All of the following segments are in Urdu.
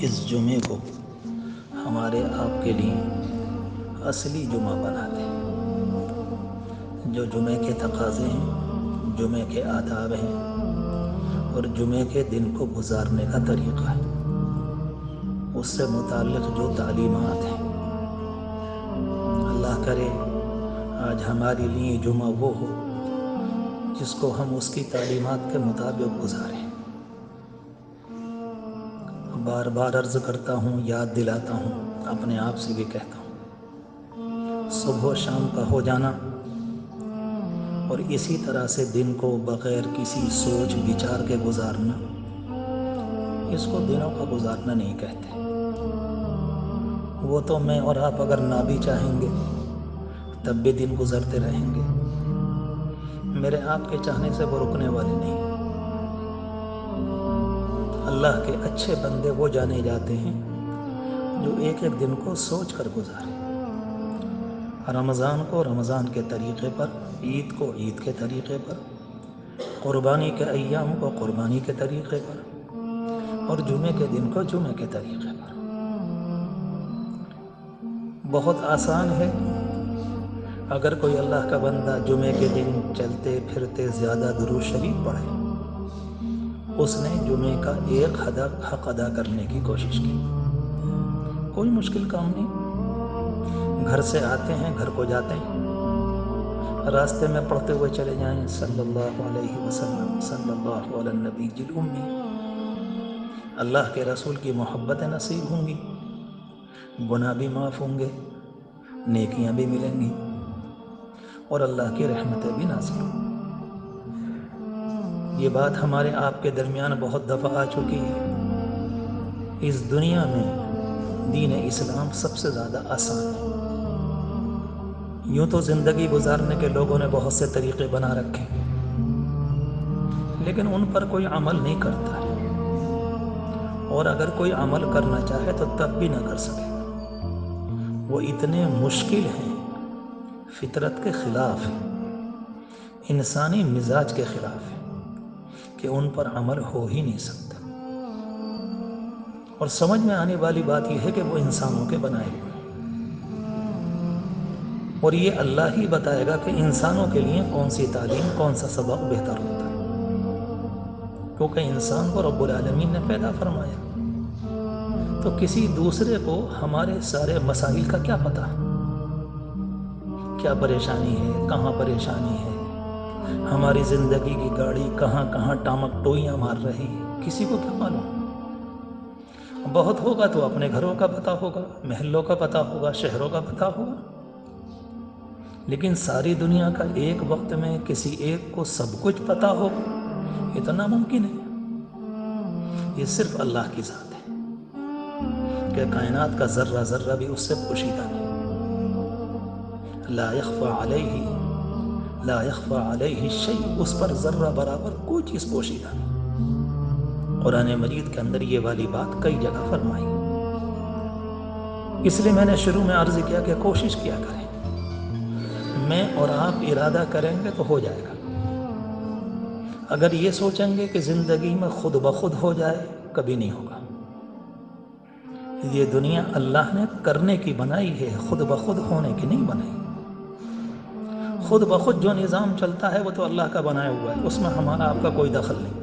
اس جمعے کو ہمارے آپ کے لیے اصلی جمعہ بنا دیں۔ جو جمعے کے تقاضے ہیں، جمعے کے آداب ہیں اور جمعے کے دن کو گزارنے کا طریقہ ہے، اس سے متعلق جو تعلیمات ہیں، اللہ کرے آج ہمارے لیے جمعہ وہ ہو جس کو ہم اس کی تعلیمات کے مطابق گزاریں۔ بار بار عرض کرتا ہوں، یاد دلاتا ہوں، اپنے آپ سے بھی کہتا ہوں، صبح و شام کا ہو جانا اور اسی طرح سے دن کو بغیر کسی سوچ بچار کے گزارنا، اس کو دنوں کا گزارنا نہیں کہتے۔ وہ تو میں اور آپ اگر نہ بھی چاہیں گے تب بھی دن گزرتے رہیں گے، میرے آپ کے چاہنے سے وہ رکنے والے نہیں۔ اللہ کے اچھے بندے وہ جانے جاتے ہیں جو ایک ایک دن کو سوچ کر گزارے، رمضان کو رمضان کے طریقے پر، عید کو عید کے طریقے پر، قربانی کے ایام کو قربانی کے طریقے پر اور جمعے کے دن کو جمعے کے طریقے پر۔ بہت آسان ہے، اگر کوئی اللہ کا بندہ جمعے کے دن چلتے پھرتے زیادہ درود شریف پڑھے، اس نے جمعے کا ایک حق ادا کرنے کی کوشش کی۔ کوئی مشکل کام نہیں، گھر سے آتے ہیں، گھر کو جاتے ہیں، راستے میں پڑھتے ہوئے چلے جائیں، صلی اللہ علیہ وسلم، صلی اللہ علی النبی الامی۔ اللہ کے رسول کی محبت نصیب ہوں گی، گناہ بھی معاف ہوں گے، نیکیاں بھی ملیں گی اور اللہ کی رحمتیں بھی نازل ہوں گی۔ یہ بات ہمارے آپ کے درمیان بہت دفعہ آ چکی ہے۔ اس دنیا میں دین اسلام سب سے زیادہ آسان ہے۔ یوں تو زندگی گزارنے کے لوگوں نے بہت سے طریقے بنا رکھے، لیکن ان پر کوئی عمل نہیں کرتا ہے، اور اگر کوئی عمل کرنا چاہے تو تب بھی نہ کر سکے۔ وہ اتنے مشکل ہیں، فطرت کے خلاف ہیں، انسانی مزاج کے خلاف ہیں کہ ان پر عمل ہو ہی نہیں سکتا۔ اور سمجھ میں آنے والی بات یہ ہے کہ وہ انسانوں کے بنائے ہوئے ہیں، اور یہ اللہ ہی بتائے گا کہ انسانوں کے لیے کون سی تعلیم، کون سا سبق بہتر ہوتا ہے، کیونکہ انسان کو رب العالمین نے پیدا فرمایا، تو کسی دوسرے کو ہمارے سارے مسائل کا کیا پتہ، کیا پریشانی ہے، کہاں پریشانی ہے، ہماری زندگی کی گاڑی کہاں کہاں ٹامک ٹوئیاں مار رہی ہے، کسی کو کیا معلوم۔ بہت ہوگا تو اپنے گھروں کا پتہ ہوگا، محلوں کا پتہ ہوگا، شہروں کا پتہ ہوگا، لیکن ساری دنیا کا ایک وقت میں کسی ایک کو سب کچھ پتہ ہوگا، اتنا ممکن ہے؟ یہ صرف اللہ کی ذات ہے کہ کائنات کا ذرہ ذرہ بھی اس سے پوشیدہ نہیں۔ لا يخفى علیہ شیء، اس پر ذرہ برابر کوئی چیز پوشیدہ نہیں۔ قرآن مجید کے اندر یہ والی بات کئی جگہ فرمائی، اس لیے میں نے شروع میں عرض کیا کہ کوشش کیا کریں، میں اور آپ ارادہ کریں گے تو ہو جائے گا۔ اگر یہ سوچیں گے کہ زندگی میں خود بخود ہو جائے، کبھی نہیں ہوگا۔ یہ دنیا اللہ نے کرنے کی بنائی ہے، خود بخود ہونے کی نہیں بنائی۔ خود بخود جو نظام چلتا ہے وہ تو اللہ کا بنایا ہوا ہے، اس میں ہمارا آپ کا کوئی دخل نہیں۔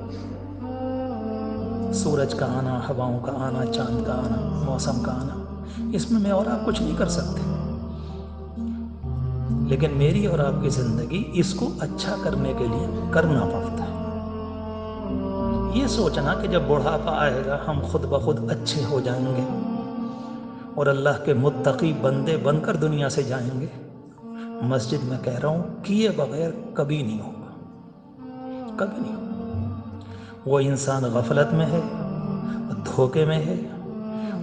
سورج کا آنا، ہواؤں کا آنا، چاند کا آنا، موسم کا آنا، اس میں اور آپ کچھ نہیں کر سکتے، لیکن میری اور آپ کی زندگی اس کو اچھا کرنے کے لیے کرنا پڑتا ہے۔ یہ سوچنا کہ جب بڑھاپا آئے گا ہم خود بخود اچھے ہو جائیں گے اور اللہ کے متقی بندے بن کر دنیا سے جائیں گے، مسجد میں کہہ رہا ہوں، کیے بغیر کبھی نہیں ہوگا، کبھی نہیں ہوگا۔ وہ انسان غفلت میں ہے، دھوکے میں ہے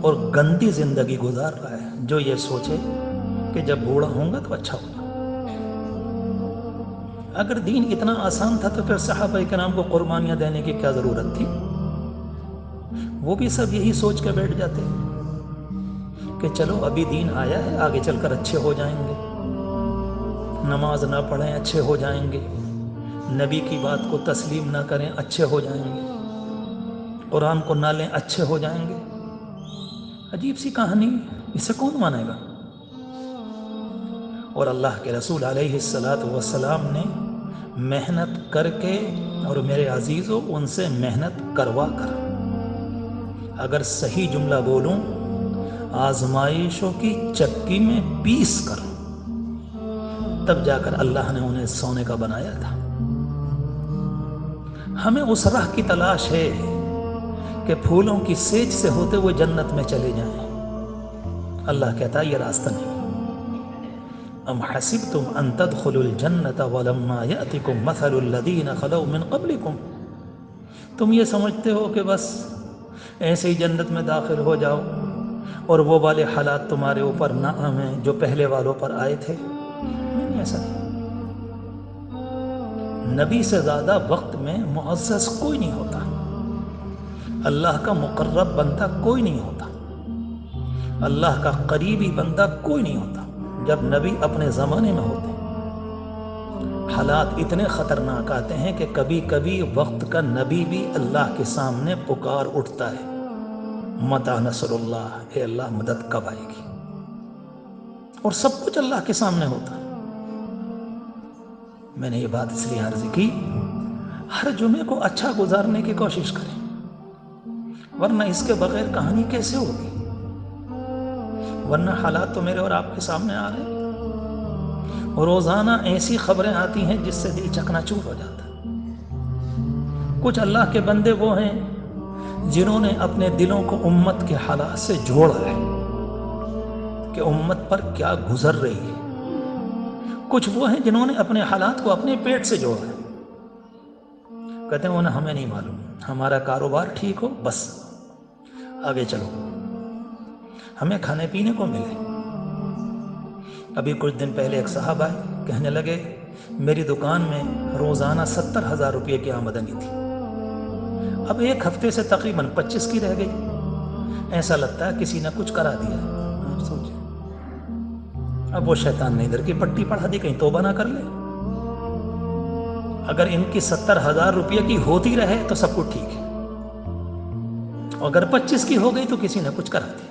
اور گندی زندگی گزار رہا ہے جو یہ سوچے کہ جب بوڑھا ہوں گا تو اچھا ہوگا۔ اگر دین اتنا آسان تھا تو پھر صحابہ کرام کو قربانیاں دینے کی کیا ضرورت تھی؟ وہ بھی سب یہی سوچ کے بیٹھ جاتے کہ چلو ابھی دین آیا ہے، آگے چل کر اچھے ہو جائیں گے، نماز نہ پڑھیں اچھے ہو جائیں گے، نبی کی بات کو تسلیم نہ کریں اچھے ہو جائیں گے، قرآن کو نہ لیں اچھے ہو جائیں گے۔ عجیب سی کہانی، اسے کون مانے گا؟ اور اللہ کے رسول علیہ السلام نے محنت کر کے، اور میرے عزیزوں ان سے محنت کروا کر، اگر صحیح جملہ بولوں، آزمائشوں کی چکی میں پیس کر، تب جا کر اللہ نے انہیں سونے کا بنایا تھا۔ ہمیں اس راہ کی تلاش ہے کہ پھولوں کی سیج سے ہوتے ہوئے جنت میں چلے جائیں۔ اللہ کہتا ہے یہ راستہ نہیں۔ ام حسبتم ان تدخلوا الجنت ولما یأتکم مثل الذین خلو من قبلکم، تم یہ سمجھتے ہو کہ بس ایسے ہی جنت میں داخل ہو جاؤ اور وہ والے حالات تمہارے اوپر نہ آئیں جو پہلے والوں پر آئے تھے؟ نہیں، ایسا نہیں۔ نبی سے زیادہ وقت میں معزز کوئی نہیں ہوتا، اللہ کا مقرب بندہ کوئی نہیں ہوتا، اللہ کا قریبی بندہ کوئی نہیں ہوتا۔ جب نبی اپنے زمانے میں ہوتے ہیں، حالات اتنے خطرناک آتے ہیں کہ کبھی کبھی وقت کا نبی بھی اللہ کے سامنے پکار اٹھتا ہے، متی نصر اللہ، اے اللہ مدد کب آئے گی؟ اور سب کچھ اللہ کے سامنے ہوتا ہے۔ میں نے یہ بات اس لیے عرض کی، ہر جمعے کو اچھا گزارنے کی کوشش کریں، ورنہ اس کے بغیر کہانی کیسے ہوگی؟ ورنہ حالات تو میرے اور آپ کے سامنے آ رہے ہیں، اور روزانہ ایسی خبریں آتی ہیں جس سے دل چکنا چور ہو جاتا ہے۔ کچھ اللہ کے بندے وہ ہیں جنہوں نے اپنے دلوں کو امت کے حالات سے جوڑا ہے کہ امت پر کیا گزر رہی ہے۔ کچھ وہ ہیں جنہوں نے اپنے حالات کو اپنے پیٹ سے جوڑا ہے، کہتے ہیں انہیں ہمیں نہیں معلوم، ہمارا کاروبار ٹھیک ہو بس آگے چلو، ہمیں کھانے پینے کو ملے۔ ابھی کچھ دن پہلے ایک صاحب آئے، کہنے لگے میری دکان میں روزانہ 70,000 روپے کی آمدنی تھی، اب ایک ہفتے سے تقریباً 25 کی رہ گئی، ایسا لگتا ہے کسی نے کچھ کرا دیا ہے۔ آپ سوچیں، اب وہ شیطان نے ادھر کی پٹی پڑھا دی، کہیں توبہ نہ کر لے۔ اگر ان کی 70,000 روپے کی ہوتی رہے تو سب کچھ ٹھیک ہے، اگر 25 کی ہو گئی تو کسی نے کچھ کرا دیا۔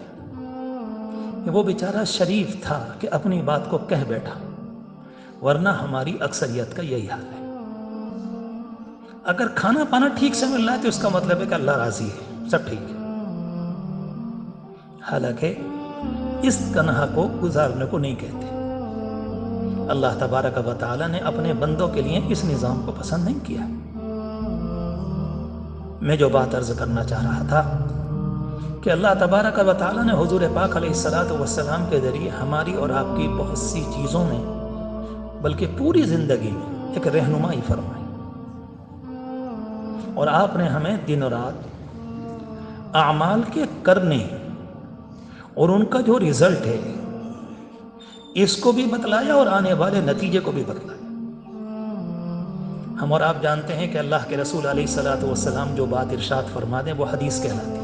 وہ بیچارہ شریف تھا کہ اپنی بات کو کہہ بیٹھا، ورنہ ہماری اکثریت کا یہی حال ہے۔ اگر کھانا پانا ٹھیک سے مل رہا ہے تو اس کا مطلب ہے کہ اللہ راضی ہے، سب ٹھیک ہے، حالانکہ اس تنہا کو گزارنے کو نہیں کہتے۔ اللہ تبارک و تعالی نے اپنے بندوں کے لیے اس نظام کو پسند نہیں کیا۔ میں جو بات عرض کرنا چاہ رہا تھا کہ اللہ تبارک و تعالی نے حضور پاک علیہ السلام کے ذریعے ہماری اور آپ کی بہت سی چیزوں میں، بلکہ پوری زندگی میں ایک رہنمائی فرمائی، اور آپ نے ہمیں دن رات اعمال کے کرنے اور ان کا جو رزلٹ ہے اس کو بھی بتلایا اور آنے والے نتیجے کو بھی بتلایا۔ ہم اور آپ جانتے ہیں کہ اللہ کے رسول علیہ السلام جو بات ارشاد فرما دیں وہ حدیث کہلاتی ہے۔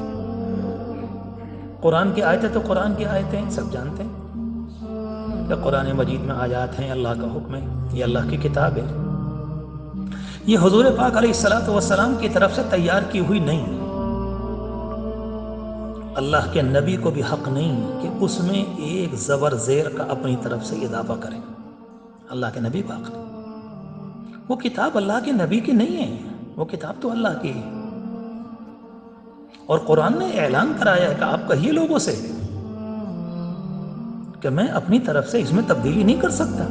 قرآن کی آیتیں تو قرآن کی آیتیں سب جانتے ہیں کہ قرآن مجید میں آیات ہیں، اللہ کا حکم ہے، یہ اللہ کی کتاب ہے، یہ حضور پاک علیہ السلام کی طرف سے تیار کی ہوئی نہیں۔ اللہ کے نبی کو بھی حق نہیں کہ اس میں ایک زبر زیر کا اپنی طرف سے اضافہ کرے۔ اللہ کے نبی پاک نے، وہ کتاب اللہ کے نبی کی نہیں ہے، وہ کتاب تو اللہ کی ہے، اور قرآن نے اعلان کرایا ہے کہ آپ کہیے لوگوں سے کہ میں اپنی طرف سے اس میں تبدیلی نہیں کر سکتا۔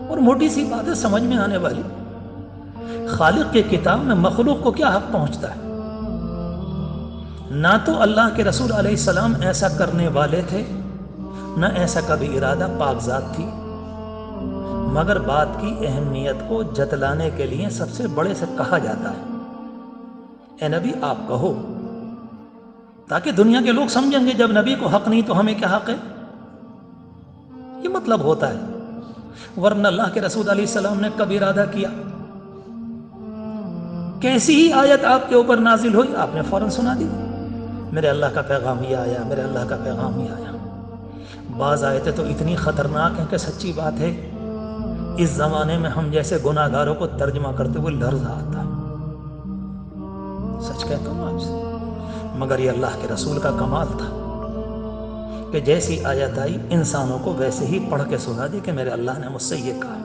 اور موٹی سی بات ہے سمجھ میں آنے والی، خالق کے کتاب میں مخلوق کو کیا حق پہنچتا ہے؟ نہ تو اللہ کے رسول علیہ السلام ایسا کرنے والے تھے، نہ ایسا کبھی ارادہ، پاک ذات تھی، مگر بات کی اہمیت کو جتلانے کے لیے سب سے بڑے سے کہا جاتا ہے اے نبی آپ کہو، تاکہ دنیا کے لوگ سمجھیں گے جب نبی کو حق نہیں تو ہمیں کیا حق ہے، یہ مطلب ہوتا ہے۔ ورنہ اللہ کے رسول علیہ السلام نے کب ارادہ کیا، کیسی ہی آیت آپ کے اوپر نازل ہوئی آپ نے فوراً سنا دی، میرے اللہ کا پیغام ہی آیا، میرے اللہ کا پیغام ہی آیا۔ بعض آیتیں تو اتنی خطرناک ہیں کہ سچی بات ہے اس زمانے میں ہم جیسے گناہ گاروں کو ترجمہ کرتے ہوئے لرز آتا ہے، سچ کہتا ہوں آپ سے۔ مگر یہ اللہ کے رسول کا کمال تھا کہ جیسی آیت آئی انسانوں کو ویسے ہی پڑھ کے سنا دی کہ میرے اللہ نے مجھ سے یہ کہا.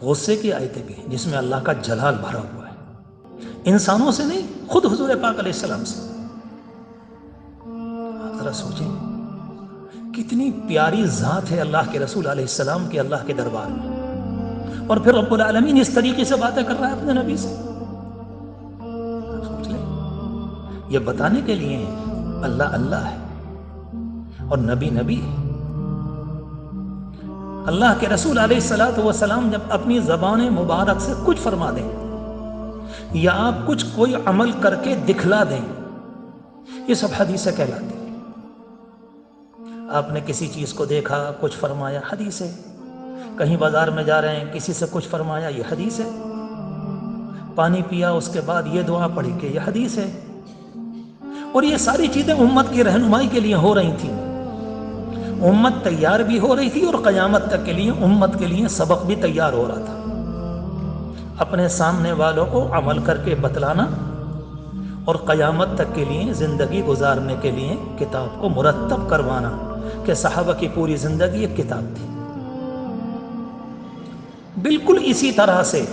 غصے کی آیتیں بھی جس میں اللہ کا جلال بھرا ہوا ہے، انسانوں سے نہیں، خود حضور پاک علیہ السلام سے. آپ ذرا سوچیں کتنی پیاری ذات ہے اللہ کے رسول علیہ السلام کی اللہ کے دربار میں، اور پھر رب العالمین اس طریقے سے باتیں کر رہا ہے اپنے نبی سے. آپ سوچ لیں، یہ بتانے کے لیے اللہ اللہ ہے اور نبی نبی ہے. اللہ کے رسول علیہ السلام جب اپنی زبان مبارک سے کچھ فرما دیں یا آپ کچھ کوئی عمل کر کے دکھلا دیں، یہ سب حدیثیں کہلاتی ہیں. آپ نے کسی چیز کو دیکھا، کچھ فرمایا، حدیث ہے. کہیں بازار میں جا رہے ہیں، کسی سے کچھ فرمایا، یہ حدیث ہے. پانی پیا، اس کے بعد یہ دعا پڑھی کہ یہ حدیث ہے. اور یہ ساری چیزیں امت کی رہنمائی کے لیے ہو رہی تھیں. امت تیار بھی ہو رہی تھی اور قیامت تک کے لیے امت کے لیے سبق بھی تیار ہو رہا تھا. اپنے سامنے والوں کو عمل کر کے بتلانا اور قیامت تک کے لیے زندگی گزارنے کے لیے کتاب کو مرتب کروانا، کہ صحابہ کی پوری زندگی ایک کتاب تھی. بالکل اسی طرح سے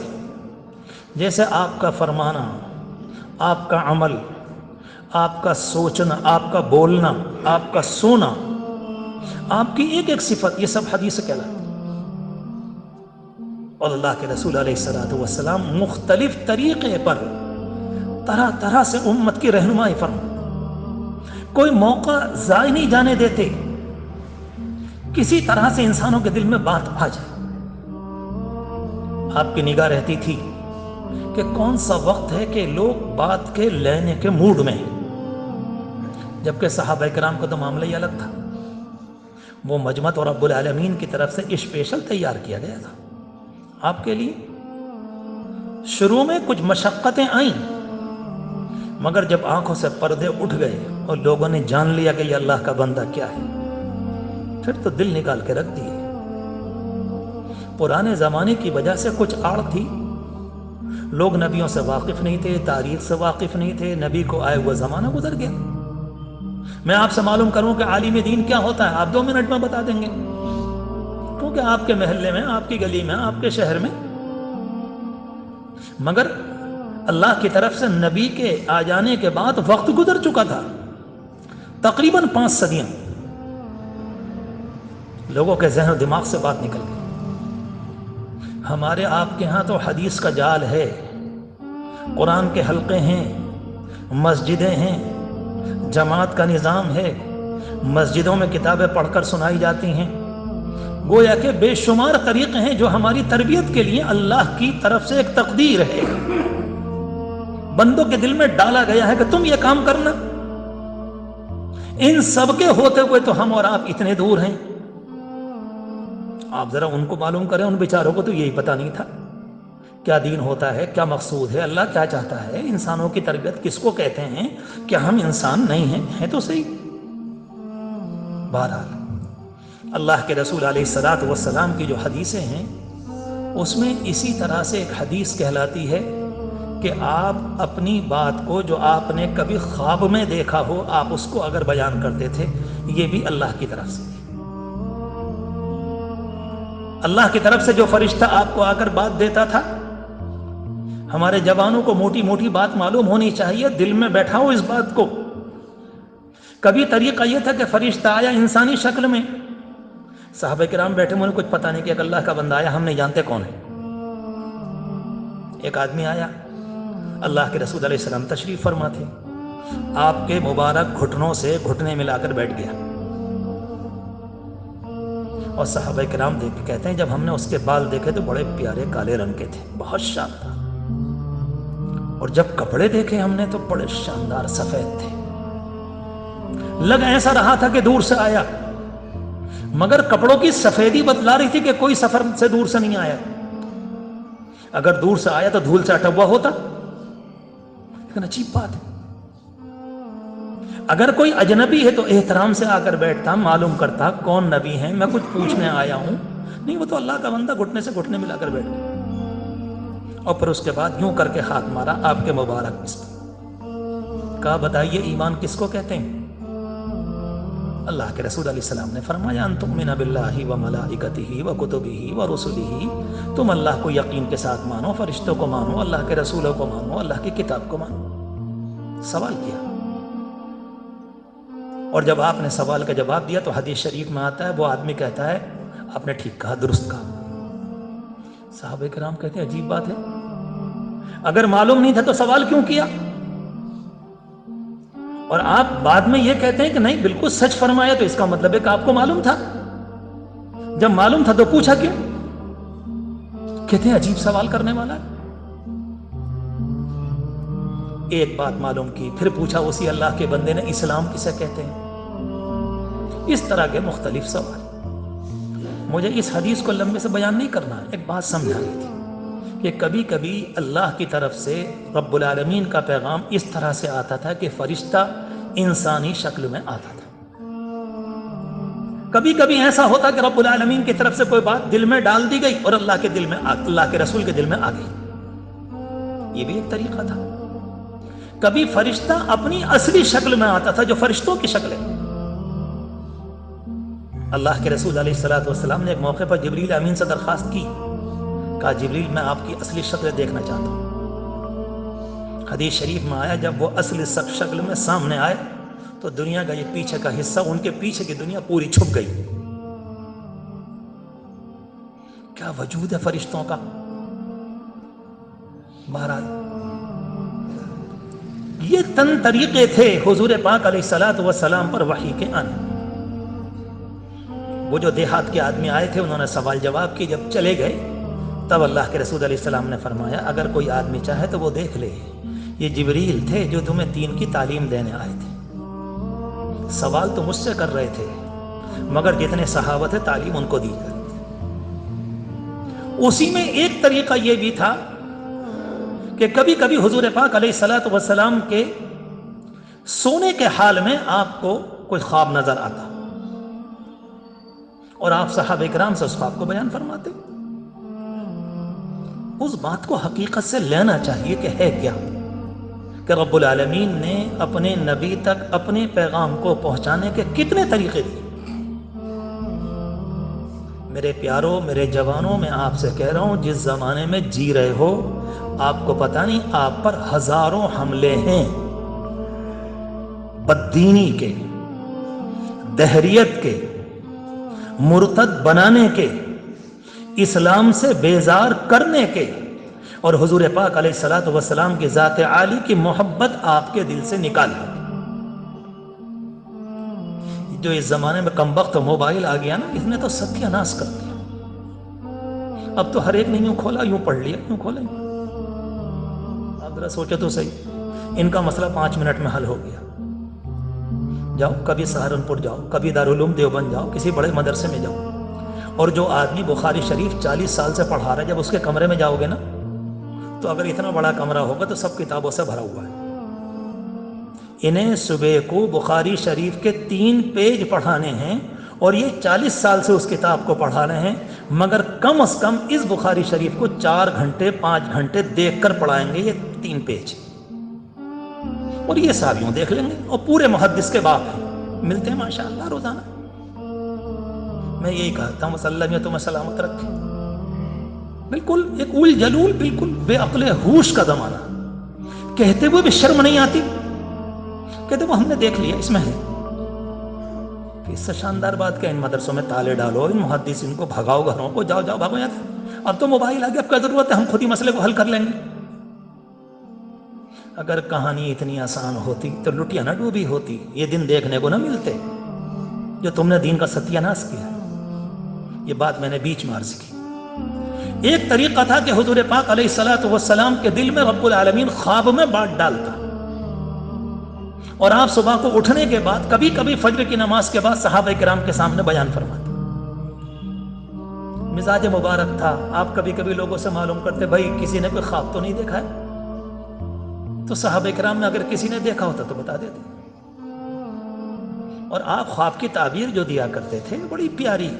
جیسے آپ کا فرمانا، آپ کا عمل، آپ کا سوچنا، آپ کا بولنا، آپ کا سونا، آپ کی ایک ایک صفت، یہ سب حدیث کہلاتی. اور اللہ کے رسول علیہ السلام مختلف طریقے پر طرح طرح سے امت کی رہنمائی فرما. کوئی موقع ضائع نہیں جانے دیتے، کسی طرح سے انسانوں کے دل میں بات آ جائے. آپ کی نگاہ رہتی تھی کہ کون سا وقت ہے کہ لوگ بات کے لینے کے موڈ میں ہیں. جبکہ صحابہ کرام کا تو معاملہ ہی الگ تھا. وہ مجمع اور رب العالمین کی طرف سے اسپیشل تیار کیا گیا تھا آپ کے لیے. شروع میں کچھ مشقتیں آئیں، مگر جب آنکھوں سے پردے اٹھ گئے اور لوگوں نے جان لیا کہ یہ اللہ کا بندہ کیا ہے، پھر تو دل نکال کے رکھ دیے. پرانے زمانے کی وجہ سے کچھ آڑ تھی، لوگ نبیوں سے واقف نہیں تھے، تاریخ سے واقف نہیں تھے، نبی کو آئے ہوئے زمانہ گزر گیا. میں آپ سے معلوم کروں کہ عالم دین کیا ہوتا ہے، آپ 2 منٹ میں بتا دیں گے، کیونکہ آپ کے محلے میں، آپ کی گلی میں، آپ کے شہر میں. مگر اللہ کی طرف سے نبی کے آ جانے کے بعد وقت گزر چکا تھا، تقریباً 5 صدیاں. لوگوں کے ذہن و دماغ سے بات نکل گئی. ہمارے آپ کے ہاں تو حدیث کا جال ہے، قرآن کے حلقے ہیں، مسجدیں ہیں، جماعت کا نظام ہے، مسجدوں میں کتابیں پڑھ کر سنائی جاتی ہیں. گویا کہ بے شمار طریقے ہیں جو ہماری تربیت کے لیے اللہ کی طرف سے ایک تقدیر ہے، بندوں کے دل میں ڈالا گیا ہے کہ تم یہ کام کرنا. ان سب کے ہوتے ہوئے تو ہم اور آپ اتنے دور ہیں. آپ ذرا ان کو معلوم کریں، ان بیچاروں کو تو یہی پتہ نہیں تھا کیا دین ہوتا ہے، کیا مقصود ہے، اللہ کیا چاہتا ہے، انسانوں کی تربیت کس کو کہتے ہیں، کیا ہم انسان نہیں ہیں تو صحیح. بہرحال اللہ کے رسول علیہ السلام کی جو حدیثیں ہیں اس میں اسی طرح سے ایک حدیث کہلاتی ہے کہ آپ اپنی بات کو جو آپ نے کبھی خواب میں دیکھا ہو، آپ اس کو اگر بیان کرتے تھے، یہ بھی اللہ کی طرف سے. اللہ کی طرف سے جو فرشتہ آپ کو آ کر بات دیتا تھا. ہمارے جوانوں کو موٹی موٹی بات معلوم ہونی چاہیے، دل میں بیٹھا ہو اس بات کو. کبھی طریقہ یہ تھا کہ فرشتہ آیا انسانی شکل میں، صحابہ کرام بیٹھے، مجھے کچھ پتہ نہیں کہ ایک اللہ کا بندہ آیا، ہم نہیں جانتے کون ہے. ایک آدمی آیا، اللہ کے رسول علیہ السلام تشریف فرما تھے، آپ کے مبارک گھٹنوں سے گھٹنے ملا کر بیٹھ گیا. اور صحابہ کرام دیکھ کے کہتے ہیں جب ہم نے اس کے بال دیکھے تو بڑے پیارے کالے رنگ کے تھے، بہت شاندار. اور جب کپڑے دیکھے ہم نے تو بڑے شاندار سفید تھے. لگ ایسا رہا تھا کہ دور سے آیا، مگر کپڑوں کی سفیدی بتلا رہی تھی کہ کوئی سفر سے دور سے نہیں آیا. اگر دور سے آیا تو دھول سے اٹا ہوا ہوتا. لیکن عجیب بات ہے، اگر کوئی اجنبی ہے تو احترام سے آ کر بیٹھتا، معلوم کرتا کون نبی ہیں، میں کچھ پوچھنے آیا ہوں. نہیں، وہ تو اللہ کا بندہ گھٹنے سے گھٹنے ملا کر بیٹھ گیا، اور پھر اس کے بعد یوں کر کے ہاتھ مارا آپ کے مبارک اس پر. کہا بتائیے ایمان کس کو کہتے ہیں؟ اللہ کے رسول علیہ السلام نے فرمایا ان تؤمن باللہ و ملائکتہ و کتبہ و رسلہ، تم اللہ کو یقین کے ساتھ مانو، فرشتوں کو مانو، اللہ کے رسولوں کو مانو، اللہ کی کتاب کو مانو۔ سوال کیا، اور جب آپ نے سوال کا جواب دیا تو حدیث شریف میں آتا ہے وہ آدمی کہتا ہے آپ نے ٹھیک کہا، درست کہا۔ صحابہ کرام کہتے ہیں عجیب بات ہے، اگر معلوم نہیں تھا تو سوال کیوں کیا؟ اور آپ بعد میں یہ کہتے ہیں کہ نہیں بالکل سچ فرمایا، تو اس کا مطلب ہے کہ آپ کو معلوم تھا، جب معلوم تھا تو پوچھا کیوں؟ کہتے ہیں عجیب سوال کرنے والا ہے۔ ایک بات معلوم کی، پھر پوچھا اسی اللہ کے بندے نے اسلام کسے کہتے ہیں؟ اس طرح کے مختلف سوال۔ مجھے اس حدیث کو لمبے سے بیان نہیں کرنا، ایک بات سمجھانی تھی کہ کبھی کبھی اللہ کی طرف سے رب العالمین کا پیغام اس طرح سے آتا تھا کہ فرشتہ انسانی شکل میں آتا تھا، کبھی کبھی ایسا ہوتا کہ رب العالمین کی طرف سے کوئی بات دل میں ڈال دی گئی اور اللہ کے رسول کے دل میں آ گئی، یہ بھی ایک طریقہ تھا۔ کبھی فرشتہ اپنی اصلی شکل میں آتا تھا جو فرشتوں کی شکل ہے۔ اللہ کے رسول علیہ السلام نے ایک موقع پر جبریل امین سے درخواست کی، کہا جبریل میں آپ کی اصلی شکل دیکھنا چاہتا ہوں۔ حدیث شریف میں آیا جب وہ اصلی شکل میں سامنے آئے تو دنیا کا یہ پیچھے کا حصہ، ان کے پیچھے کی دنیا پوری چھپ گئی۔ کیا وجود ہے فرشتوں کا! بہرحال یہ طریقے تھے حضور پاک علیہ السلام پر وحی کے آنے۔ وہ جو دیہات کے آدمی آئے تھے انہوں نے سوال جواب کی، جب چلے گئے تب اللہ کے رسول علیہ السلام نے فرمایا اگر کوئی آدمی چاہے تو وہ دیکھ لے، یہ جبریل تھے جو تمہیں دین کی تعلیم دینے آئے تھے۔ سوال تو مجھ سے کر رہے تھے مگر جتنے صحابہ تھے تعلیم ان کو دی جاتی تھی۔ اسی میں ایک طریقہ یہ بھی تھا کہ کبھی کبھی حضور پاک علیہ السلام کے سونے کے حال میں آپ کو کوئی خواب نظر آتا اور آپ صحابہ کرام سے اس خواب کو بیان فرماتے۔ اس بات کو حقیقت سے لینا چاہیے کہ ہے کیا، کہ رب العالمین نے اپنے نبی تک اپنے پیغام کو پہنچانے کے کتنے طریقے دیے۔ میرے پیاروں، میرے جوانوں، میں آپ سے کہہ رہا ہوں جس زمانے میں جی رہے ہو آپ کو پتہ نہیں آپ پر ہزاروں حملے ہیں بددینی کے، دہریت کے، مرتد بنانے کے، اسلام سے بیزار کرنے کے، اور حضور پاک علیہ السلام کی ذات عالی کی محبت آپ کے دل سے نکال دی۔ جو اس زمانے میں کم وقت موبائل آ گیا نا، اس نے تو ستیہ ناش کر دیا۔ اب تو ہر ایک نے یوں کھولا یوں پڑھ لیا، یوں کھولا یوں۔ آپ ذرا سوچو تو صحیح، ان کا مسئلہ 5 منٹ میں حل ہو گیا۔ جاؤ کبھی سہارنپور جاؤ، کبھی دارالعلوم دیوبند جاؤ، کسی بڑے مدرسے میں جاؤ، اور جو آدمی بخاری شریف 40 سال سے پڑھا رہا ہے جب اس کے کمرے میں جاؤ گے نا تو اگر اتنا بڑا کمرہ ہوگا تو سب کتابوں سے بھرا ہوا ہے۔ انہیں صبح کو بخاری شریف کے 3 پیج پڑھانے ہیں اور یہ 40 سال سے اس کتاب کو پڑھا رہے ہیں، مگر کم از کم اس بخاری شریف کو 4 گھنٹے 5 گھنٹے دیکھ کر پڑھائیں گے یہ 3 پیج، اور یہ صاحب یوں دیکھ لیں گے، اور پورے محدث کے باپ ہیں، ملتے ہیں ماشاءاللہ روزانہ۔ میں یہی کہتا ہوں اللہ میں تمہیں سلامت رکھے۔ بالکل ایک اول جلول، بالکل بے عقل ہوش کا زمانہ، کہتے ہوئے بھی شرم نہیں آتی، کہتے وہ ہم نے دیکھ لیا اس میں ہے۔ اس سے شاندار بات کہ ان مدرسوں میں تالے ڈالو، ان محدثین کو بھگاؤ گھروں کو، جاؤ جاؤ بھاگو یہاں سے، اب تو موبائل آ گیا، اب کیا ضرورت ہے، ہم خود ہی مسئلے کو حل کر لیں گے۔ اگر کہانی اتنی آسان ہوتی تو لٹیا نہ ڈوبی ہوتی، یہ دن دیکھنے کو نہ ملتے جو تم نے دین کا ستیہ ناش کیا۔ یہ بات میں نے بیچ میں عرض کی۔ ایک طریقہ تھا کہ حضور پاک علیہ السلام کے دل میں رب العالمین خواب میں بات ڈالتا، اور آپ صبح کو اٹھنے کے بعد کبھی کبھی فجر کی نماز کے بعد صحابہ کرام کے سامنے بیان فرماتے۔ مزاج مبارک تھا، آپ کبھی کبھی لوگوں سے معلوم کرتے بھائی کسی نے کوئی خواب تو نہیں دیکھا ہے، تو صحابہ کرام میں اگر کسی نے دیکھا ہوتا تو بتا دیتے، اور آپ خواب کی تعبیر جو دیا کرتے تھے بڑی پیاری۔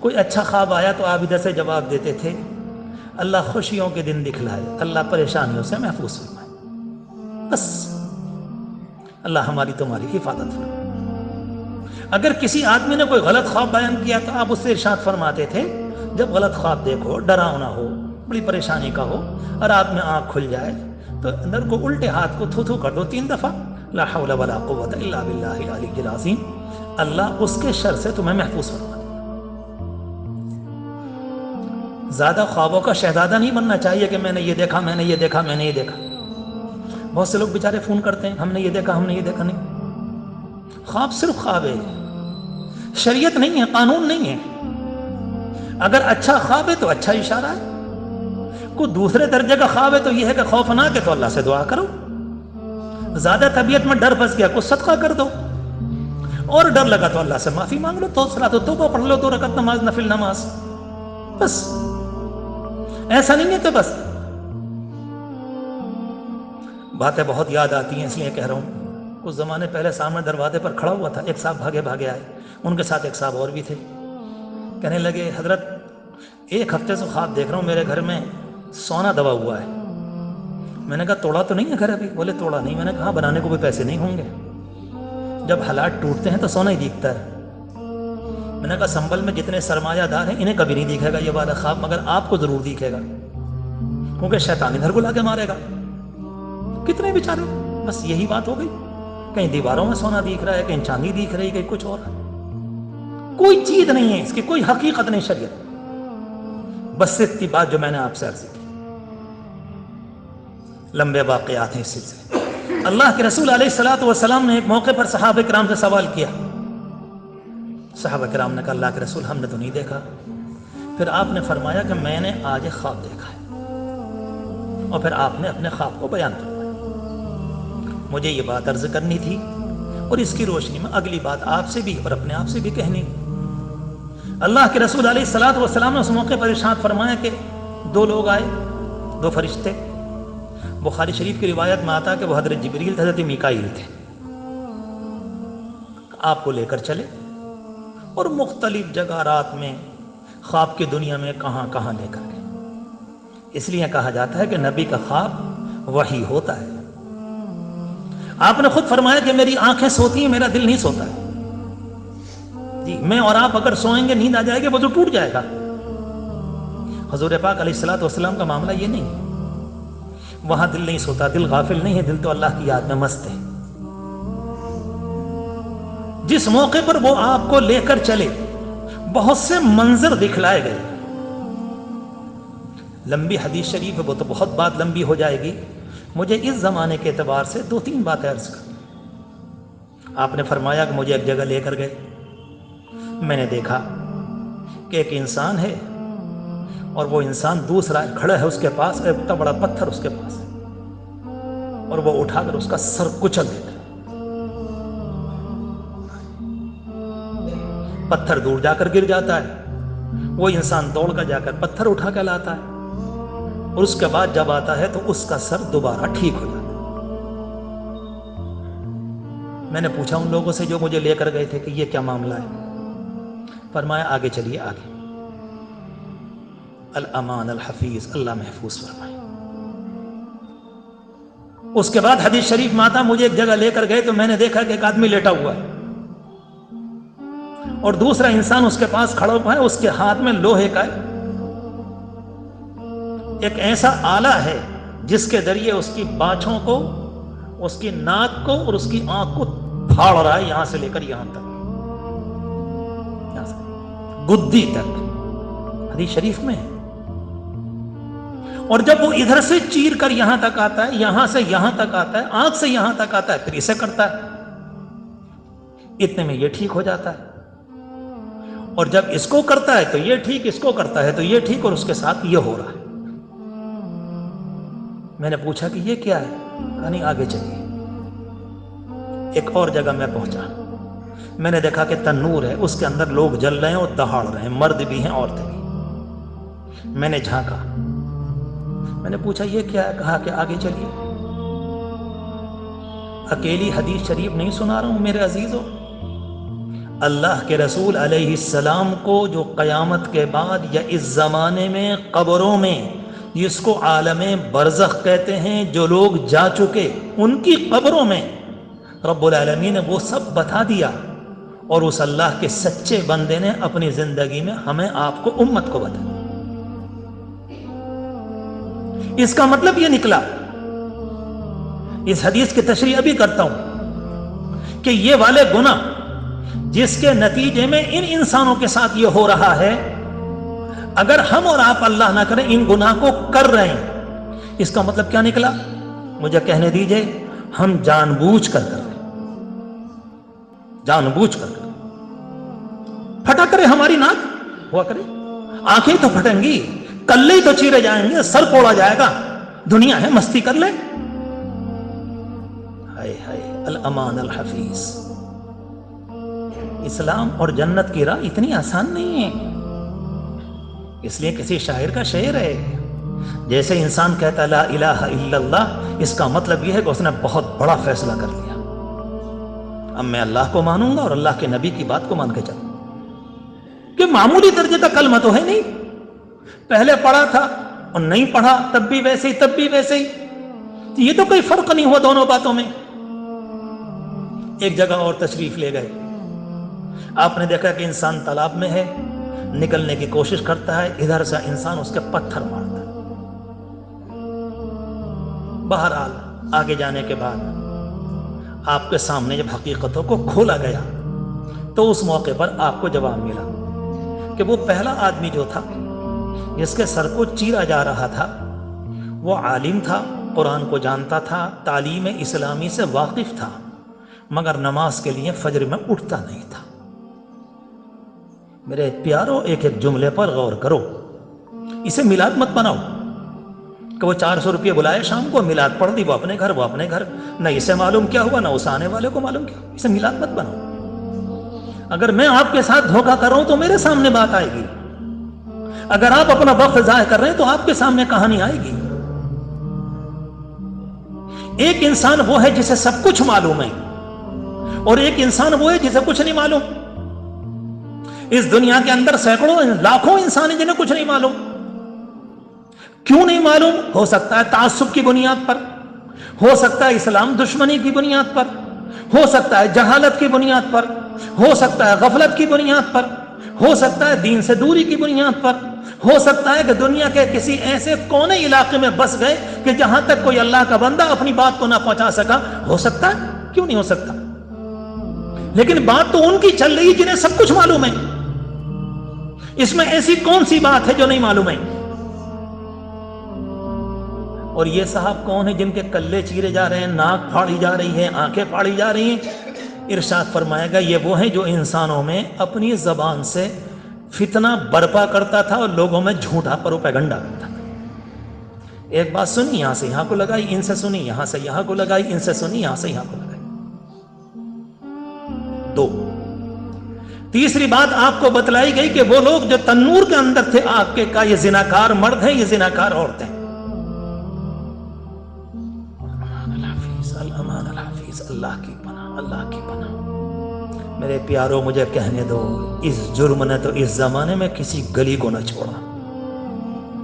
کوئی اچھا خواب آیا تو آپ ادھر سے جواب دیتے تھے اللہ خوشیوں کے دن دکھلائے، اللہ پریشانیوں سے محفوظ فرمائے، بس اللہ ہماری تمہاری حفاظت فرمائے۔ اگر کسی آدمی نے کوئی غلط خواب بیان کیا تو آپ اس سے ارشاد فرماتے تھے جب غلط خواب دیکھو، ڈراؤنا ہو، بڑی پریشانی کا ہو، اور رات میں آنکھ کھل جائے تو اندر کو الٹے ہاتھ کو تھو تھو کر دو 3 دفعہ، لا حول ولا قوت الا باللہ العلی العظیم، اللہ اس کے شر سے تمہیں محفوظ فرما دے۔ زیادہ خوابوں کا شہزادہ نہیں بننا چاہیے کہ میں نے یہ دیکھا، میں نے یہ دیکھا، میں نے یہ دیکھا۔ بہت سے لوگ بیچارے فون کرتے ہیں ہم نے یہ دیکھا، ہم نے یہ دیکھا۔ نہیں، خواب صرف خواب ہے، شریعت نہیں ہے، قانون نہیں ہے۔ اگر اچھا خواب ہے تو اچھا اشارہ ہے، کوئی دوسرے درجے کا خواب ہے تو یہ ہے کہ خوفناک ہے تو اللہ سے دعا کرو، زیادہ طبیعت میں ڈر پھنس گیا کچھ صدقہ کر دو، اور ڈر لگا تو اللہ سے معافی مانگ لو، تو توبہ پڑھ لو، 2 رکعت نماز، نفل نماز، بس۔ ایسا نہیں ہے کہ بس باتیں بہت یاد آتی ہیں اس لیے کہہ رہا ہوں۔ کچھ زمانے پہلے سامنے دروازے پر کھڑا ہوا تھا ایک صاحب، بھاگے بھاگے آئے، ان کے ساتھ ایک صاحب اور بھی تھے، کہنے لگے حضرت 1 ہفتے سے خواب دیکھ رہا ہوں میرے گھر میں سونا دبا ہوا ہے۔ میں نے کہا توڑا تو نہیں ہے گھر ابھی؟ بولے توڑا نہیں۔ میں نے کہا بنانے کو بھی پیسے نہیں ہوں گے، جب حالات ٹوٹتے ہیں تو سونا ہی دکھتا ہے۔ میں نے کہا سنبل میں جتنے سرمایہ دار ہیں انہیں کبھی نہیں دکھے گا یہ والا خواب، مگر آپ کو ضرور دکھے گا، کیونکہ شیطان ادھر کو لا کے مارے گا۔ کتنے بیچارے، بس یہی بات ہو گئی، کہیں دیواروں میں سونا دکھ رہا ہے، کہیں چاندی دکھ رہی ہے، کہیں کچھ اور، کوئی چیز نہیں ہے اس کی، کوئی حقیقت نہیں شریعت۔ بس اتنی بات جو میں نے آپ سے عرض کی، لمبے واقعات ہیں اس سلسلے۔ اللہ کے رسول علیہ الصلوۃ والسلام نے ایک موقع پر صحابہ کرام سے سوال کیا، صحابہ کرام نے کہا اللہ کے رسول ہم نے تو نہیں دیکھا۔ پھر آپ نے فرمایا کہ میں نے آج ایک خواب دیکھا ہے، اور پھر آپ نے اپنے خواب کو بیان فرمایا۔ مجھے یہ بات عرض کرنی تھی، اور اس کی روشنی میں اگلی بات آپ سے بھی اور اپنے آپ سے بھی کہنی۔ اللہ کے رسول علیہ الصلوۃ والسلام نے اس موقع پر ارشاد فرمایا کہ 2 لوگ آئے، 2 فرشتے، بخاری شریف کی روایت میں آتا ہے کہ وہ حضرت جبریل تھے، حضرت میکائیل تھے، آپ کو لے کر چلے اور مختلف جگہ رات میں خواب کی دنیا میں کہاں کہاں لے کر گئے۔ اس لیے کہا جاتا ہے کہ نبی کا خواب وحی ہوتا ہے۔ آپ نے خود فرمایا کہ میری آنکھیں سوتی ہیں، میرا دل نہیں سوتا ہے۔ جی میں اور آپ اگر سوئیں گے نیند آ جائے گی، وضو ٹوٹ جائے گا۔ حضور پاک علیہ الصلوۃ والسلام کا معاملہ یہ نہیں ہے، وہاں دل نہیں سوتا، دل غافل نہیں ہے، دل تو اللہ کی یاد میں مست ہے۔ جس موقع پر وہ آپ کو لے کر چلے بہت سے منظر دکھلائے گئے۔ لمبی حدیث شریف ہے، وہ تو بہت بات لمبی ہو جائے گی، مجھے اس زمانے کے اعتبار سے 2-3 باتیں عرض کر۔ آپ نے فرمایا کہ مجھے ایک جگہ لے کر گئے، میں نے دیکھا کہ ایک انسان ہے اور وہ انسان دوسرا کھڑا ہے اس کے پاس، ایک اتنا بڑا پتھر اس کے پاس ہے، اور وہ اٹھا کر اس کا سر کچل دیتا ہے۔ پتھر دور جا کر گر جاتا ہے، وہ انسان دوڑ کر جا کر پتھر اٹھا کے لاتا ہے، اور اس کے بعد جب آتا ہے تو اس کا سر دوبارہ ٹھیک ہو جاتا ہے۔ میں نے پوچھا ان لوگوں سے جو مجھے لے کر گئے تھے کہ یہ کیا معاملہ ہے؟ فرمایا آگے چلیے، آگے الامان الحفیظ، اللہ محفوظ فرمائے۔ اس کے بعد حدیث شریف میں آتا مجھے ایک جگہ لے کر گئے تو میں نے دیکھا کہ ایک آدمی لیٹا ہوا ہے اور دوسرا انسان اس کے پاس کھڑا ہوا ہے، اس کے ہاتھ میں لوہے کا ایک ایسا آلہ ہے جس کے ذریعے اس کی بانچھوں کو، اس کی ناک کو اور اس کی آنکھ کو پھاڑ رہا ہے، یہاں سے لے کر یہاں تک، یہاں سے گدی تک، حدیث شریف میں ہے۔ اور جب وہ ادھر سے چیر کر یہاں تک آتا ہے، یہاں سے یہاں تک آتا ہے، آنکھ سے یہاں تک آتا ہے، پھر اسے کرتا ہے، اتنے میں یہ ٹھیک ہو جاتا ہے، اور جب اس کو کرتا ہے تو یہ ٹھیک، اس کو کرتا ہے تو یہ ٹھیک، اور اس کے ساتھ یہ ہو رہا ہے۔ میں نے پوچھا کہ یہ کیا ہے؟ کہا نہیں آگے چلیے۔ ایک اور جگہ میں پہنچا، میں نے دیکھا کہ تنور ہے، اس کے اندر لوگ جل رہے ہیں اور دہاڑ رہے ہیں، مرد بھی ہیں عورتیں بھی۔ میں نے جھانکا، میں نے پوچھا یہ کیا ہے؟ کہا کہ آگے چلیے۔ اکیلی حدیث شریف نہیں سنا رہا ہوں میرے عزیزوں، اللہ کے رسول علیہ السلام کو جو قیامت کے بعد یا اس زمانے میں قبروں میں، جس کو عالم برزخ کہتے ہیں، جو لوگ جا چکے ان کی قبروں میں رب العالمین نے وہ سب بتا دیا، اور اس اللہ کے سچے بندے نے اپنی زندگی میں ہمیں آپ کو امت کو بتایا۔ اس کا مطلب یہ نکلا، اس حدیث کی تشریح ابھی کرتا ہوں، کہ یہ والے گناہ جس کے نتیجے میں ان انسانوں کے ساتھ یہ ہو رہا ہے، اگر ہم اور آپ اللہ نہ کریں ان گناہ کو کر رہے ہیں، اس کا مطلب کیا نکلا؟ مجھے کہنے دیجئے، ہم جان بوجھ کر رہے ہیں، جان بوجھ کر پھٹا کرے ہماری ناک ہوا کرے، آنکھیں تو پھٹیں گی، کلے تو چیرے جائیں گے، سر کوڑا جائے گا، دنیا ہے مستی کر لیں۔ ہائے ہائے، الامان الحفیظ۔ اسلام اور جنت کی راہ اتنی آسان نہیں ہے۔ اس لیے کسی شاعر کا شعر ہے، جیسے انسان کہتا لا الہ الا اللہ، اس کا مطلب یہ ہے کہ اس نے بہت بڑا فیصلہ کر لیا، اب میں اللہ کو مانوں گا اور اللہ کے نبی کی بات کو مان کے چلوں، کہ معمولی درجے کا کلمہ تو ہے نہیں، پہلے پڑھا تھا اور نہیں پڑھا تب بھی ویسے ہی، تب بھی ویسے ہی، یہ تو کوئی فرق نہیں ہوا دونوں باتوں میں۔ ایک جگہ اور تشریف لے گئے، آپ نے دیکھا کہ انسان تالاب میں ہے، نکلنے کی کوشش کرتا ہے، ادھر سے انسان اس کے پتھر مارتا ہے۔ بہرحال آگے جانے کے بعد آپ کے سامنے جب حقیقتوں کو کھولا گیا تو اس موقع پر آپ کو جواب ملا کہ وہ پہلا آدمی جو تھا جس کے سر کو چیرا جا رہا تھا، وہ عالم تھا، قرآن کو جانتا تھا، تعلیم اسلامی سے واقف تھا، مگر نماز کے لیے فجر میں اٹھتا نہیں تھا۔ میرے پیارو، ایک ایک جملے پر غور کرو، اسے میلاد مت بناؤ کہ وہ 400 روپے بلائے شام کو، میلاد پڑھ دی، وہ اپنے گھر، نہ اسے معلوم کیا ہوا نہ اس آنے والے کو معلوم کیا، اسے میلاد مت بناؤ۔ اگر میں آپ کے ساتھ دھوکہ کر رہا ہوں تو میرے سامنے بات آئے گی، اگر آپ اپنا وقت ضائع کر رہے ہیں تو آپ کے سامنے کہانی آئے گی۔ ایک انسان وہ ہے جسے سب کچھ معلوم ہے، اور ایک انسان وہ ہے جسے کچھ نہیں معلوم۔ اس دنیا کے اندر سینکڑوں لاکھوں انسان ہیں جنہیں کچھ نہیں معلوم۔ کیوں نہیں معلوم؟ ہو سکتا ہے تعصب کی بنیاد پر، ہو سکتا ہے اسلام دشمنی کی بنیاد پر، ہو سکتا ہے جہالت کی بنیاد پر، ہو سکتا ہے غفلت کی بنیاد پر، ہو سکتا ہے دین سے دوری کی بنیاد پر، ہو سکتا ہے کہ دنیا کے کسی ایسے کونے علاقے میں بس گئے کہ جہاں تک کوئی اللہ کا بندہ اپنی بات کو نہ پہنچا سکا۔ ہو سکتا ہے، کیوں نہیں ہو سکتا؟ لیکن بات تو ان کی چل رہی جنہیں سب کچھ معلوم ہے۔ اس میں ایسی کون سی بات ہے جو نہیں معلوم ہے؟ اور یہ صاحب کون ہیں جن کے کلے چیرے جا رہے ہیں، ناک پھاڑی جا رہی ہے، آنکھیں پھاڑی جا رہی ہیں؟ ارشاد فرمائے گا یہ وہ ہیں جو انسانوں میں اپنی زبان سے فتنہ برپا کرتا تھا اور لوگوں میں جھوٹا پروپیگنڈا کرتا تھا۔ ایک بات سنی، یہاں سے یہاں کو لگائی، ان سے سنی، یہاں سے یہاں کو لگائی، ان سے سنی، یہاں سے یہاں کو لگائی۔ دو، تیسری بات آپ کو بتلائی گئی کہ وہ لوگ جو تنور کے اندر تھے آگ کے، کا یہ زناکار مرد ہیں، یہ زناکار عورتیں۔ الامان الحفیظ، اللہ کی پناہ، اللہ کی پناہ۔ میرے پیاروں، مجھے کہنے دو، اس جرم نے تو اس زمانے میں کسی گلی کو نہ چھوڑا،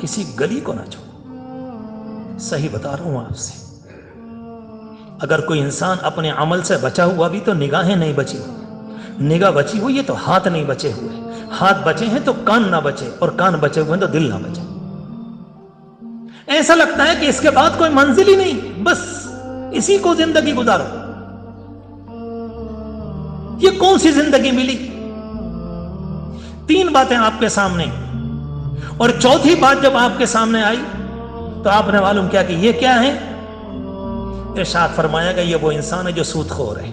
کسی گلی کو نہ چھوڑا۔ صحیح بتا رہا ہوں آپ سے، اگر کوئی انسان اپنے عمل سے بچا ہوا بھی تو نگاہیں نہیں بچی ہوئی، نگاہ بچی ہوئی ہے تو ہاتھ نہیں بچے ہوئے، ہاتھ بچے ہیں تو کان نہ بچے، اور کان بچے ہوئے ہیں تو دل نہ بچے۔ ایسا لگتا ہے کہ اس کے بعد کوئی منزل ہی نہیں، بس اسی کو زندگی گزارو۔ یہ کون سی زندگی ملی؟ تین باتیں آپ کے سامنے، اور چوتھی بات جب آپ کے سامنے آئی تو آپ نے معلوم کیا کہ یہ کیا ہے؟ ارشاد فرمایا گا یہ وہ انسان ہے جو سود خور ہے،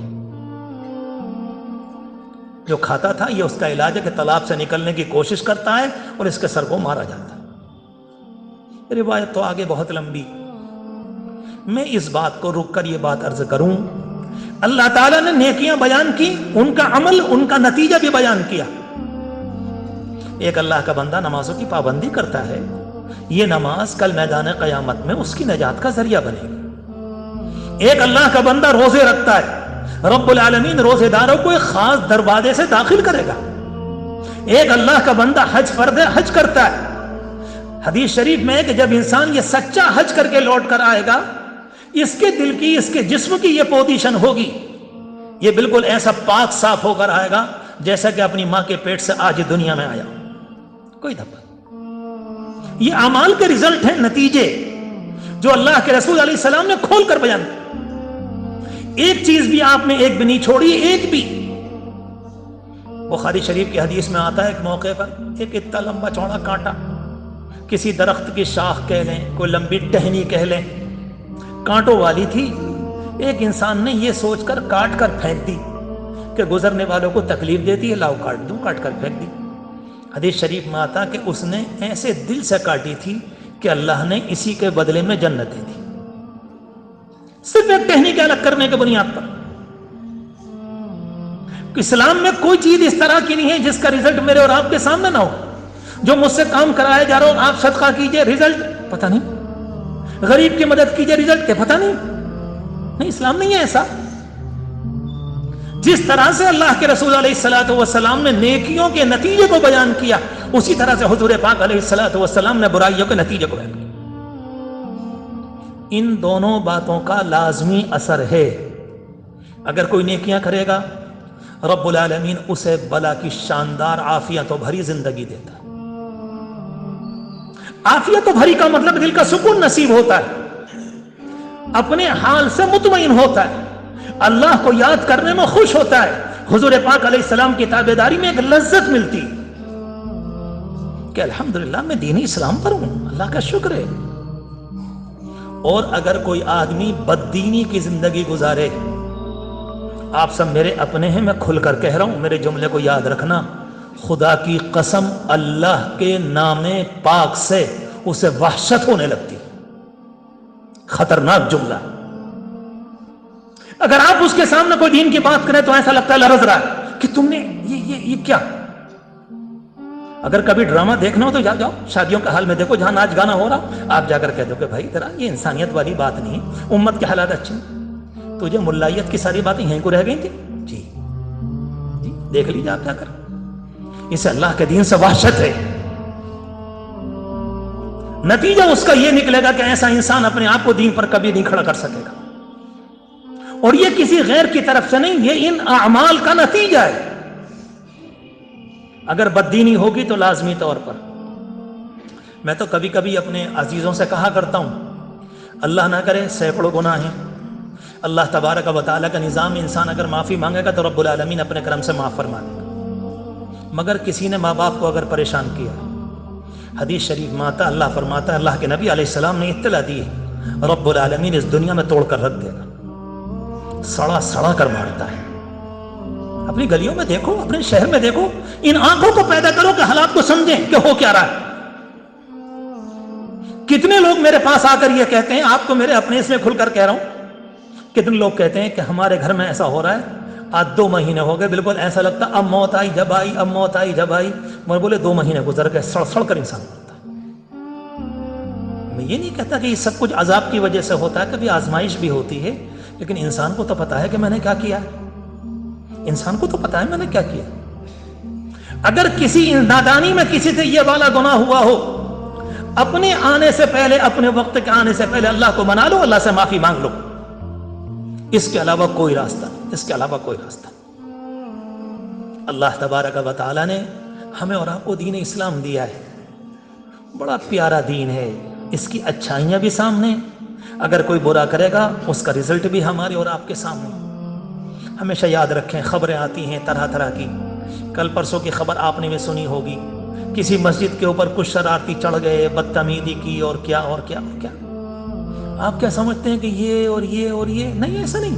جو کھاتا تھا، یہ اس کا علاج ہے کہ تالاب سے نکلنے کی کوشش کرتا ہے اور اس کے سر کو مارا جاتا ہے۔ روایت تو آگے بہت لمبی، میں اس بات کو رک کر یہ بات عرض کروں، اللہ تعالیٰ نے نیکیاں بیان کی، ان کا عمل، ان کا نتیجہ بھی بیان کیا۔ ایک اللہ کا بندہ نمازوں کی پابندی کرتا ہے، یہ نماز کل میدان قیامت میں اس کی نجات کا ذریعہ بنے گی۔ ایک اللہ کا بندہ روزے رکھتا ہے، رب العالمین روزے داروں کو ایک خاص دروازے سے داخل کرے گا۔ ایک اللہ کا بندہ حج فرض ہے، حج کرتا ہے، حدیث شریف میں ہے کہ جب انسان یہ سچا حج کر کے لوٹ کر آئے گا، اس کے دل کی، اس کے جسم کی یہ پوزیشن ہوگی یہ بالکل ایسا پاک صاف ہو کر آئے گا جیسا کہ اپنی ماں کے پیٹ سے آج دنیا میں آیا، کوئی دھبا۔ یہ اعمال کے رزلٹ ہیں، نتیجے جو اللہ کے رسول علیہ السلام نے کھول کر بیان کیا۔ ایک چیز بھی آپ نے ایک بھی نہیں چھوڑی، ایک بھی۔ بخاری شریف کی حدیث میں آتا ہے ایک موقع پر ایک اتنا لمبا چوڑا کانٹا، کسی درخت کی شاخ کہہ لیں، کوئی لمبی ٹہنی کہہ لیں، کانٹوں والی تھی۔ ایک انسان نے یہ سوچ کر کاٹ کر پھینک دی کہ گزرنے والوں کو تکلیف دیتی ہے، لاؤ کاٹ دوں، کاٹ کر پھینک دی۔ حدیث شریف میں آتا کہ اس نے ایسے دل سے کاٹی تھی کہ اللہ نے اسی کے بدلے میں جنت دے دی، صرف ایک ٹہنی کے الگ کرنے کے بنیاد پر۔ اسلام میں کوئی چیز اس طرح کی نہیں ہے جس کا رزلٹ میرے اور آپ کے سامنے نہ ہو۔ جو مجھ سے کام کرایا جا رہا ہو، آپ صدقہ کیجئے، رزلٹ پتہ نہیں، غریب کی مدد کیجئے، رزلٹ کے پتہ نہیں۔ نہیں، اسلام نہیں ہے ایسا۔ جس طرح سے اللہ کے رسول علیہ الصلوۃ والسلام نے نیکیوں کے نتیجے کو بیان کیا، اسی طرح سے حضور پاک علیہ الصلوۃ والسلام نے برائیوں کے نتیجے کو بیان کیا۔ ان دونوں باتوں کا لازمی اثر ہے۔ اگر کوئی نیکیاں کرے گا، رب العالمین اسے بلا کی شاندار عافیتوں بھری زندگی دیتا ہے۔ عافیتوں بھری کا مطلب دل کا سکون نصیب ہوتا ہے، اپنے حال سے مطمئن ہوتا ہے، اللہ کو یاد کرنے میں خوش ہوتا ہے، حضور پاک علیہ السلام کی تابعداری میں ایک لذت ملتی کہ الحمدللہ میں دین اسلام پر ہوں، اللہ کا شکر ہے۔ اور اگر کوئی آدمی بددینی کی زندگی گزارے، آپ سب میرے اپنے ہیں، میں کھل کر کہہ رہا ہوں، میرے جملے کو یاد رکھنا، خدا کی قسم اللہ کے نام پاک سے اسے وحشت ہونے لگتی، خطرناک جملہ۔ اگر آپ اس کے سامنے کوئی دین کی بات کریں تو ایسا لگتا ہے لرز رہا ہے کہ تم نے یہ کیا۔ اگر کبھی ڈرامہ دیکھنا ہو تو جاؤ شادیوں کا حال میں دیکھو، جہاں ناچ گانا ہو رہا، آپ جا کر کہہ دو کہ بھائی ذرا یہ انسانیت والی بات نہیں، امت کے حالات اچھے ہیں، تجھے ملائیت کی ساری باتیں یہیں کو رہ گئی تھی، جی دیکھ لیجیے آپ جا کر۔ اسے اللہ کے دین سے وحشت ہے۔ نتیجہ اس کا یہ نکلے گا کہ ایسا انسان اپنے آپ کو دین پر کبھی نہیں کھڑا کر سکے گا، اور یہ کسی غیر کی طرف سے نہیں، یہ ان اعمال کا نتیجہ ہے۔ اگر بددینی ہوگی تو لازمی طور پر، میں تو کبھی کبھی اپنے عزیزوں سے کہا کرتا ہوں، اللہ نہ کرے سینکڑوں گناہ ہیں، اللہ تبارک و تعالیٰ کا نظام، انسان اگر معافی مانگے گا تو رب العالمین اپنے کرم سے معاف فرما دے گا۔ مگر کسی نے ماں باپ کو اگر پریشان کیا، حدیث شریف میں آتا، اللہ فرماتا ہے، اللہ کے نبی علیہ السلام نے اطلاع دی ہے، رب العالمین اس دنیا میں توڑ کر رکھ دے گا، سڑا سڑا کر مارتا ہے۔ اپنی گلیوں میں دیکھو، اپنے شہر میں دیکھو، ان آنکھوں کو پیدا کرو کہ حالات کو سمجھیں کہ ہو کیا رہا ہے۔ کتنے لوگ میرے پاس آ کر یہ کہتے ہیں، آپ کو میرے اپنے اس میں کھل کر کہہ رہا ہوں، کتنے لوگ کہتے ہیں کہ ہمارے گھر میں ایسا ہو رہا ہے، آج 2 مہینے ہو گئے، بالکل ایسا لگتا اب موت آئی جب آئی، اب موت آئی جب آئی۔ میں بولے 2 مہینے گزر گئے، سڑ سڑ کر انسان مرتا ہے۔ میں یہ نہیں کہتا کہ یہ سب کچھ عذاب کی وجہ سے ہوتا ہے، کبھی آزمائش بھی ہوتی ہے، لیکن انسان کو تو پتا ہے کہ میں نے کیا کیا ہے، انسان کو تو پتا ہے میں نے کیا کیا۔ اگر کسی نادانی میں کسی سے یہ والا گناہ ہوا ہو، اپنے آنے سے پہلے، اپنے وقت کے آنے سے پہلے اللہ کو منا لو، اللہ سے معافی مانگ لو، اس کے علاوہ کوئی راستہ نہیں، اس کے علاوہ کوئی راستہ نہیں۔ اللہ تبارک و تعالیٰ نے ہمیں اور آپ کو دین اسلام دیا ہے، بڑا پیارا دین ہے، اس کی اچھائیاں بھی سامنے، اگر کوئی برا کرے گا اس کا رزلٹ بھی ہمارے اور آپ کے سامنے۔ ہمیشہ یاد رکھیں، خبریں آتی ہیں طرح طرح کی، کل پرسوں کی خبر آپ نے بھی سنی ہوگی، کسی مسجد کے اوپر کچھ شرارتی چڑھ گئے، بدتمیزی کی، اور کیا اور کیا اور کیا۔ آپ کیا سمجھتے ہیں کہ یہ اور یہ اور یہ؟ نہیں، ایسا نہیں۔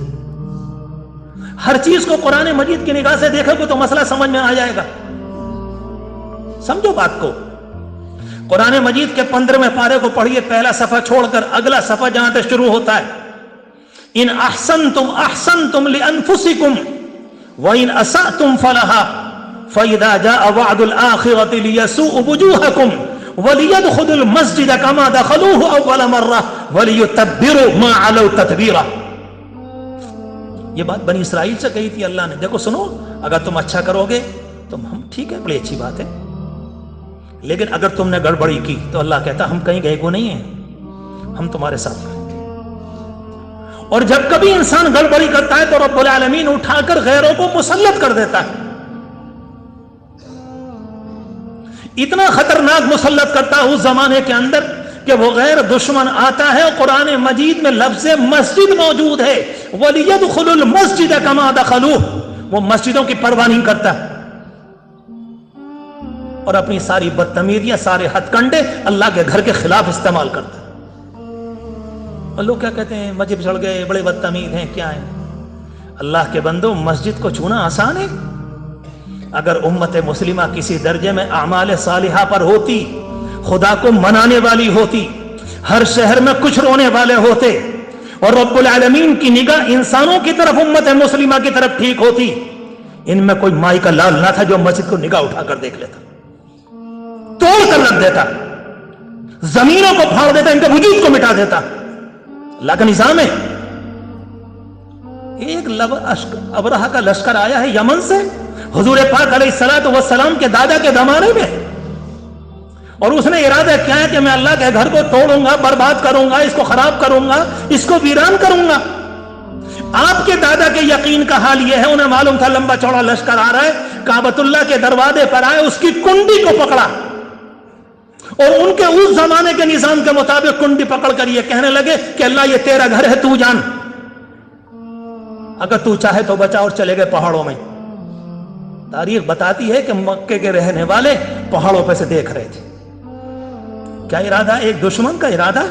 ہر چیز کو قرآن مجید کی نگاہ سے دیکھو گے تو مسئلہ سمجھ میں آ جائے گا۔ سمجھو بات کو۔ قرآن مجید کے 15ویں پارے کو پڑھیے، پہلا صفحہ چھوڑ کر اگلا صفحہ جہاں سے شروع ہوتا ہے، ان احسنتم احسنتم لانفسکم وان اسأتم فلها فاذا جاء وعد الاخرة ليسوء وجوهكم وليدخلوا المسجد كما دخلوه اول مرة وليتبروا ما علوا تتبيرا۔ یہ بات بنی اسرائیل سے کہی تھی اللہ نے، دیکھو سنو، اگر تم اچھا کرو گے تو ہم ٹھیک ہے، بڑی اچھی بات ہے، لیکن اگر تم نے گڑبڑی کی تو اللہ کہتا ہم کہیں گئے کو نہیں ہیں، ہم تمہارے ساتھ ہیں۔ اور جب کبھی انسان گڑبڑی کرتا ہے تو رب العالمین اٹھا کر غیروں کو مسلط کر دیتا ہے. اتنا خطرناک مسلط کرتا ہے اس زمانے کے اندر کہ وہ غیر دشمن آتا ہے. قرآن مجید میں لفظ مسجد موجود ہے, وَلِيَدْخُلُوا الْمَسْجِدَ كَمَا دَخَلُوهُ. وہ مسجدوں کی پرواہ نہیں کرتا اور اپنی ساری بدتمیزیاں, سارے ہتھ کنڈے اللہ کے گھر کے خلاف استعمال کرتا ہے. اور لوگ کیا کہتے ہیں, مسجد چڑھ گئے, بڑے بدتمیز ہیں, کیا ہیں؟ اللہ کے بندو, مسجد کو چھونا آسان ہے؟ اگر امت مسلمہ کسی درجے میں اعمال صالحہ پر ہوتی, خدا کو منانے والی ہوتی, ہر شہر میں کچھ رونے والے ہوتے, اور رب العالمین کی نگاہ انسانوں کی طرف, امت مسلمہ کی طرف ٹھیک ہوتی, ان میں کوئی مائی کا لال نہ تھا جو مسجد کو نگاہ اٹھا کر دیکھ لیتا, توڑ کر رکھ دیتا, زمینوں کو پھاڑ دیتا, ان کے وجود کو مٹا دیتا. اللہ کا نظام ہے. ایک ابرہہ کا لشکر آیا ہے یمن سے حضور پاک علیہ الصلوۃ والسلام کے دادا کے زمانے میں, اور اس نے ارادہ کیا ہے کہ میں اللہ کے گھر کو توڑوں گا, برباد کروں گا, اس کو خراب کروں گا, اس کو ویران کروں گا. آپ کے دادا کے یقین کا حال یہ ہے, انہیں معلوم تھا لمبا چوڑا لشکر آ رہا ہے, کعبۃ اللہ کے دروازے پر آئے, اس کی کنڈی کو پکڑا, اور ان کے اس زمانے کے نظام کے مطابق کنڈی پکڑ کر یہ کہنے لگے کہ اللہ یہ تیرا گھر ہے, تو جان, اگر تو چاہے تو بچا, اور چلے گئے پہاڑوں میں. تاریخ بتاتی ہے کہ مکے کے رہنے والے پہاڑوں پہ سے دیکھ رہے تھے. کیا ارادہ؟ ایک دشمن کا ارادہ.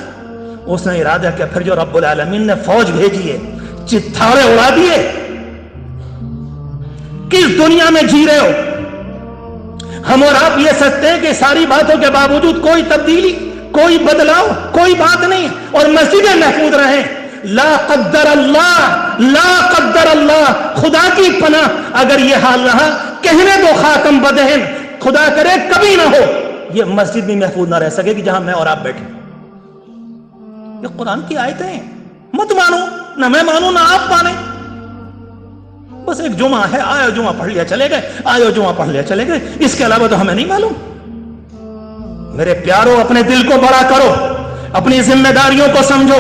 اس نے ارادہ کیا, پھر جو رب العالمین نے فوج بھیجی ہے, چتھاڑے اڑا دیے. کس دنیا میں جی رہے ہو؟ ہم اور آپ یہ سکتے ہیں کہ ساری باتوں کے باوجود کوئی تبدیلی, کوئی بدلاؤ, کوئی بات نہیں, اور مسجدیں محفوظ رہیں. لا قدر اللہ, لا قدر اللہ, خدا کی پناہ, اگر یہ حال رہا, کہنے دو خاتم بدہن, خدا کرے کبھی نہ ہو یہ مسجد بھی محفوظ نہ رہ سکے کہ جہاں میں اور آپ بیٹھے. یہ قرآن کی آیتیں ہیں, مت مانو, نہ میں مانوں نہ آپ مانیں. بس ایک جمعہ ہے, آئے جمعہ پڑھ لیا چلے گئے, آئے جمعہ پڑھ لیا چلے گئے, اس کے علاوہ تو ہمیں نہیں معلوم. میرے پیاروں, اپنے دل کو بڑا کرو, اپنی ذمہ داریوں کو سمجھو,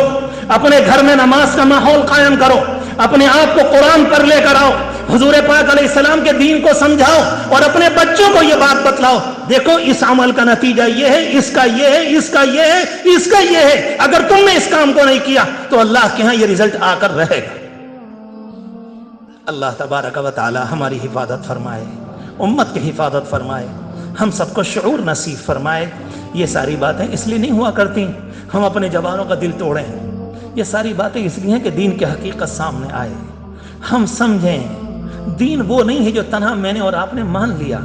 اپنے گھر میں نماز کا ماحول قائم کرو, اپنے آپ کو قرآن پر لے کر آؤ, حضور پاک علیہ السلام کے دین کو سمجھاؤ, اور اپنے بچوں کو یہ بات بتلاؤ, دیکھو اس عمل کا نتیجہ یہ ہے, اس کا یہ ہے, اس کا یہ ہے, اس کا یہ ہے. اگر تم نے اس کام کو نہیں کیا تو اللہ کے ہاں یہ رزلٹ آ کر رہے گا. اللہ تبارک و تعالی ہماری حفاظت فرمائے, امت کی حفاظت فرمائے, ہم سب کو شعور نصیب فرمائے. یہ ساری باتیں اس لیے نہیں ہوا کرتی ہم اپنے جوانوں کا دل توڑیں. یہ ساری باتیں اس لیے ہیں کہ دین کی حقیقت سامنے آئے, ہم سمجھیں. دین وہ نہیں ہے جو تنہا میں نے اور آپ نے مان لیا,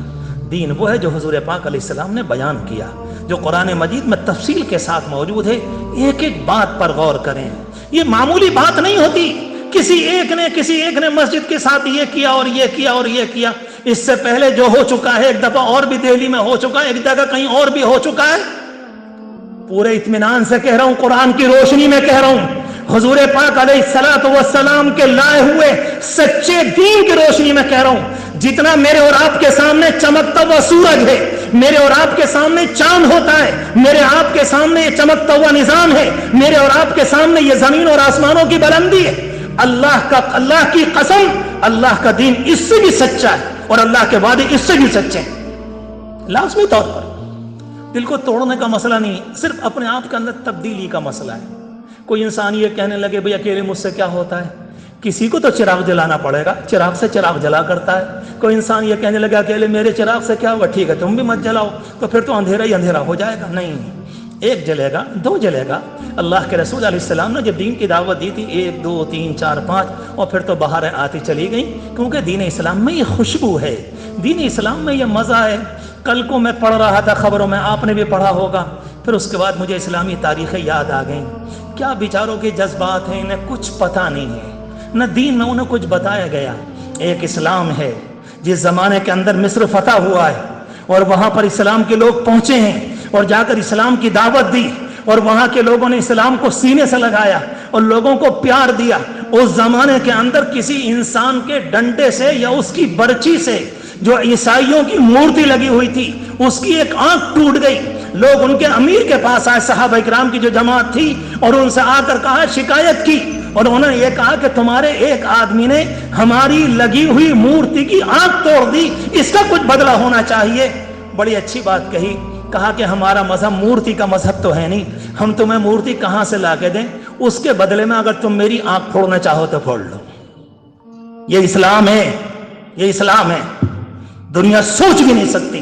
دین وہ ہے جو حضور پاک علیہ السلام نے بیان کیا, جو قرآن مجید میں تفصیل کے ساتھ موجود ہے. ایک ایک بات پر غور کریں. یہ معمولی بات نہیں ہوتی, کسی ایک نے مسجد کے ساتھ یہ کیا اور یہ کیا اور یہ کیا. اس سے پہلے جو ہو چکا ہے, ایک دفعہ اور بھی دہلی میں ہو چکا ہے, ایک جگہ کہیں اور بھی ہو چکا ہے. پورے اطمینان سے کہہ رہا ہوں, قرآن کی روشنی میں کہہ رہا ہوں, حضور پاک علیہ الصلوۃ والسلام کے لائے ہوئے سچے دین کی روشنی میں کہہ رہا ہوں. جتنا میرے اور آپ کے سامنے چمکتا ہوا سورج ہے, میرے اور آپ کے سامنے چاند ہوتا ہے, میرے آپ کے سامنے یہ چمکتا ہوا نظام ہے, میرے اور آپ کے سامنے یہ زمین اور آسمانوں کی بلندی ہے, اللہ کی قسم, اللہ کا دین اس سے بھی سچا ہے, اور اللہ کے وعدے اس سے بھی سچے ہیں. لازمی طور پر دل کو توڑنے کا مسئلہ نہیں, صرف اپنے آپ کے اندر تبدیلی کا مسئلہ ہے. کوئی انسان یہ کہنے لگے بھئی اکیلے مجھ سے کیا ہوتا ہے, کسی کو تو چراغ جلانا پڑے گا, چراغ سے چراغ جلا کرتا ہے. کوئی انسان یہ کہنے لگا اکیلے میرے چراغ سے کیا ہوگا, ٹھیک ہے تم بھی مت جلاؤ, تو پھر تو اندھیرا ہی اندھیرا ہو جائے گا. نہیں, ایک جلے گا, دو جلے گا. اللہ کے رسول علیہ السلام نے جب دین کی دعوت دی تھی 1 2 3 4 5, اور پھر تو بہاریں آتی چلی گئیں, کیونکہ دین اسلام میں یہ خوشبو ہے, دین اسلام میں یہ مزہ ہے. کل کو میں پڑھ رہا تھا خبروں میں, آپ نے بھی پڑھا ہوگا, پھر اس کے بعد مجھے اسلامی تاریخیں یاد آ گئیں. کیا بیچاروں کے جذبات ہیں, انہیں کچھ پتہ نہیں ہے, نہ دین میں انہیں کچھ بتایا گیا. ایک اسلام ہے جس زمانے کے اندر مصر فتح ہوا ہے, اور وہاں پر اسلام کے لوگ پہنچے ہیں, اور جا کر اسلام کی دعوت دی, اور وہاں کے لوگوں نے اسلام کو سینے سے لگایا اور لوگوں کو پیار دیا. اس زمانے کے اندر کسی انسان کے ڈنڈے سے یا اس کی برچی سے, جو عیسائیوں کی مورتی لگی ہوئی تھی, اس کی ایک آنکھ ٹوٹ گئی. لوگ ان کے امیر کے پاس آئے, صحابہ اکرام کی جو جماعت تھی, اور ان سے آ کر کہا, شکایت کی, اور انہوں نے یہ کہا کہ تمہارے ایک آدمی نے ہماری لگی ہوئی مورتی کی آنکھ توڑ دی، اس کا کچھ بدلہ ہونا چاہیے۔ بڑی اچھی بات کہی، کہا کہ ہمارا مذہب مورتی کا مذہب تو ہے نہیں، ہم تمہیں مورتی کہاں سے لا کے دیں؟ اس کے بدلے میں اگر تم میری آنکھ پھوڑنا چاہو تو پھوڑ لو۔ یہ اسلام ہے، یہ اسلام ہے، دنیا سوچ بھی نہیں سکتی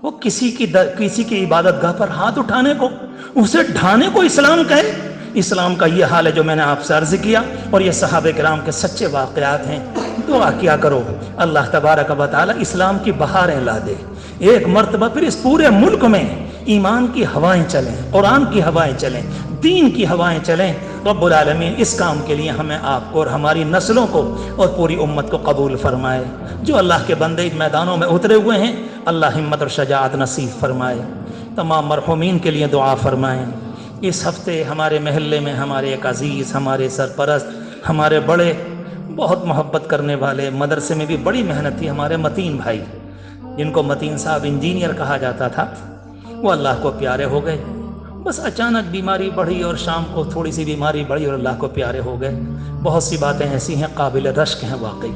وہ کسی کی عبادت گاہ پر ہاتھ اٹھانے کو، اسے ڈھانے کو اسلام کہے۔ اسلام کا یہ حال ہے جو میں نے آپ سے عرض کیا، اور یہ صحابہ کرام کے سچے واقعات ہیں۔ دعا کیا کرو اللہ تبارک و تعالی اسلام کی بہاریں لا دے، ایک مرتبہ پھر اس پورے ملک میں ایمان کی ہوائیں چلیں، قرآن کی ہوائیں چلیں، دین کی ہوائیں چلیں۔ رب العالمین اس کام کے لیے ہمیں، آپ کو اور ہماری نسلوں کو اور پوری امت کو قبول فرمائے۔ جو اللہ کے بندے ان میدانوں میں اترے ہوئے ہیں، اللہ ہمت اور شجاعت نصیب فرمائے۔ تمام مرحومین کے لیے دعا فرمائیں۔ اس ہفتے ہمارے محلے میں ہمارے ایک عزیز، ہمارے سرپرست، ہمارے بڑے بہت محبت کرنے والے، مدرسے میں بھی بڑی محنت تھی، ہمارے متین بھائی، جن کو متین صاحب انجینئر کہا جاتا تھا، وہ اللہ کو پیارے ہو گئے۔ بس اچانک بیماری بڑھی اور شام کو تھوڑی سی بیماری بڑھی اور اللہ کو پیارے ہو گئے۔ بہت سی باتیں ایسی ہیں قابل رشک ہیں واقعی،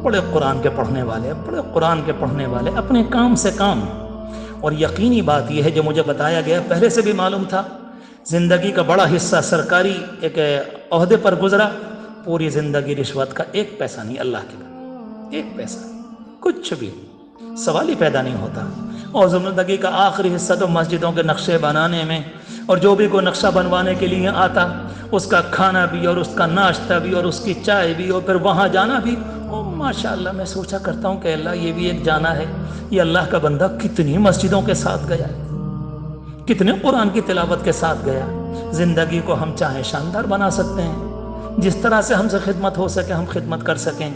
بڑے قرآن کے پڑھنے والے، بڑے قرآن کے پڑھنے والے، اپنے کام سے کام۔ اور یقینی بات یہ ہے جو مجھے بتایا گیا، پہلے سے بھی معلوم تھا، زندگی کا بڑا حصہ سرکاری ایک عہدے پر گزرا، پوری زندگی رشوت کا ایک پیسہ نہیں، اللہ کے بعد ایک پیسہ، کچھ بھی سوال ہی پیدا نہیں ہوتا۔ اور زندگی کا آخری حصہ تو مسجدوں کے نقشے بنانے میں، اور جو بھی کوئی نقشہ بنوانے کے لیے آتا، اس کا کھانا بھی اور اس کا ناشتہ بھی اور اس کی چائے بھی اور پھر وہاں جانا بھی۔ اور ماشاءاللہ میں سوچا کرتا ہوں کہ اللہ یہ بھی ایک جانا ہے، یہ اللہ کا بندہ کتنی مسجدوں کے ساتھ گیا ہے، کتنے قرآن کی تلاوت کے ساتھ گیا۔ زندگی کو ہم چاہیں شاندار بنا سکتے ہیں، جس طرح سے ہم سے خدمت ہو سکے ہم خدمت کر سکیں،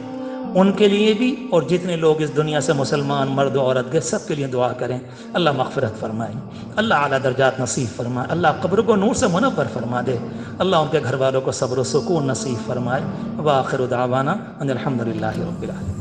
ان کے لیے بھی، اور جتنے لوگ اس دنیا سے مسلمان مرد و عورت گئے سب کے لیے دعا کریں۔ اللہ مغفرت فرمائے، اللہ اعلیٰ درجات نصیب فرمائے، اللہ قبر کو نور سے منور فرما دے، اللہ ان کے گھر والوں کو صبر و سکون نصیب فرمائے۔ وآخر دعوانا ان الحمد للہ رب العالمین۔